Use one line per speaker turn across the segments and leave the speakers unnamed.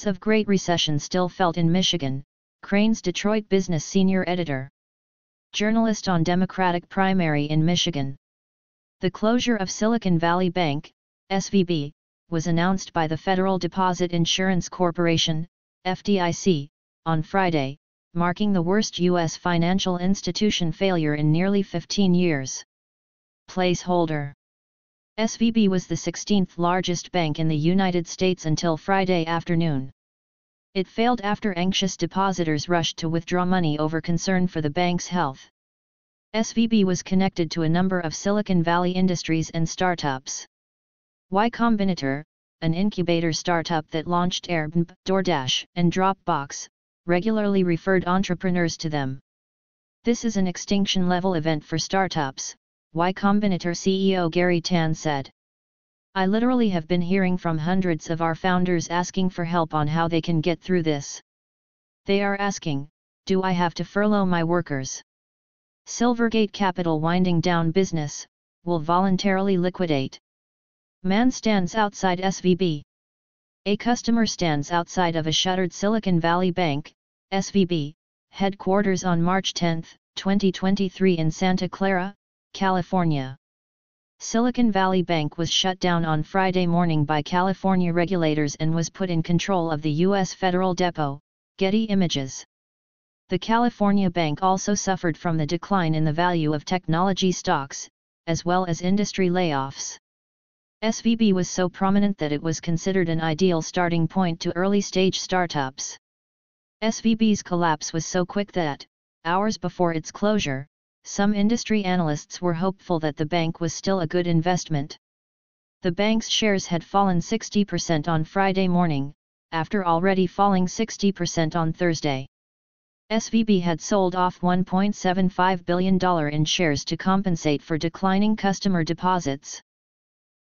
winds of Great Recession still felt in Michigan, Crain's Detroit business senior editor. Journalist on Democratic primary in Michigan. The closure of Silicon Valley Bank, SVB, was announced by the Federal Deposit Insurance Corporation, FDIC, on Friday, marking the worst U.S. financial institution failure in nearly 15 years. Placeholder. SVB was the 16th largest bank in the United States until Friday afternoon. It failed after anxious depositors rushed to withdraw money over concern for the bank's health. SVB was connected to a number of Silicon Valley industries and startups. Y Combinator, an incubator startup that launched Airbnb, DoorDash, and Dropbox, regularly referred entrepreneurs to them. This is an extinction-level event for startups, Y Combinator CEO Gary Tan said. I literally have been hearing from hundreds of our founders asking for help on how they can get through this. They are asking, do I have to furlough my workers? Silvergate Capital winding down business, will voluntarily liquidate. Man stands outside SVB. A customer stands outside of a shuttered Silicon Valley Bank, SVB, headquarters on March 10, 2023 in Santa Clara, California. Silicon Valley Bank was shut down on Friday morning by California regulators and was put in control of the U.S. Federal Depot, Getty Images. The California bank also suffered from the decline in the value of technology stocks, as well as industry layoffs. SVB was so prominent that it was considered an ideal starting point to early-stage startups. SVB's collapse was so quick that, hours before its closure, some industry analysts were hopeful that the bank was still a good investment. The bank's shares had fallen 60% on Friday morning, after already falling 60% on Thursday. SVB had sold off $1.75 billion in shares to compensate for declining customer deposits.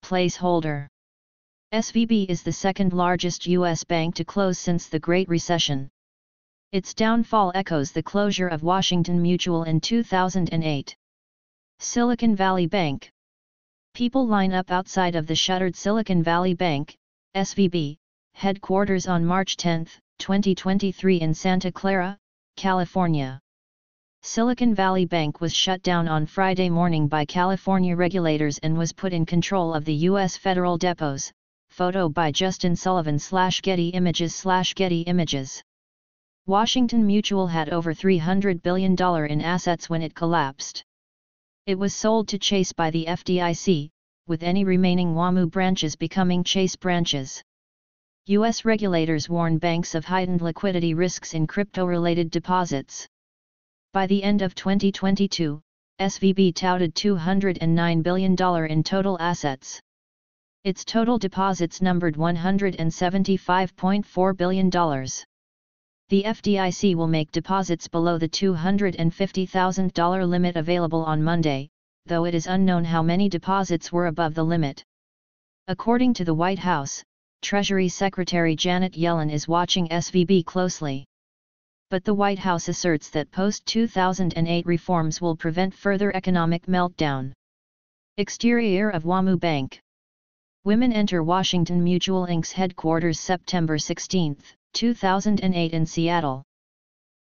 Placeholder. SVB is the second largest U.S. bank to close since the Great Recession. Its downfall echoes the closure of Washington Mutual in 2008. Silicon Valley Bank. People line up outside of the shuttered Silicon Valley Bank, SVB, headquarters on March 10, 2023 in Santa Clara, California. Silicon Valley Bank was shut down on Friday morning by California regulators and was put in control of the U.S. Federal Depots. Photo by Justin Sullivan /Getty Images/Getty Images. Washington Mutual had over $300 billion in assets when it collapsed. It was sold to Chase by the FDIC, with any remaining WaMu branches becoming Chase branches. U.S. regulators warn banks of heightened liquidity risks in crypto-related deposits. By the end of 2022, SVB touted $209 billion in total assets. Its total deposits numbered $175.4 billion. The FDIC will make deposits below the $250,000 limit available on Monday, though it is unknown how many deposits were above the limit. According to the White House, Treasury Secretary Janet Yellen is watching SVB closely. But the White House asserts that post-2008 reforms will prevent further economic meltdown. Exterior of WaMu Bank. Women enter Washington Mutual Inc.'s headquarters September 16, 2008 in Seattle.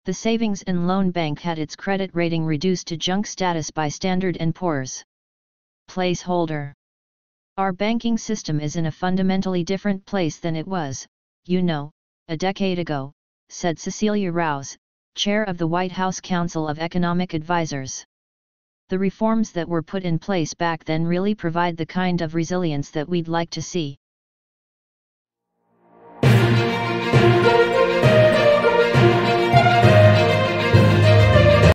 The Savings and Loan Bank had its credit rating reduced to junk status by Standard & Poor's. Placeholder. Our banking system is in a fundamentally different place than it was, a decade ago, said Cecilia Rouse, chair of the White House Council of Economic Advisers. The reforms that were put in place back then really provide the kind of resilience that we'd like to see.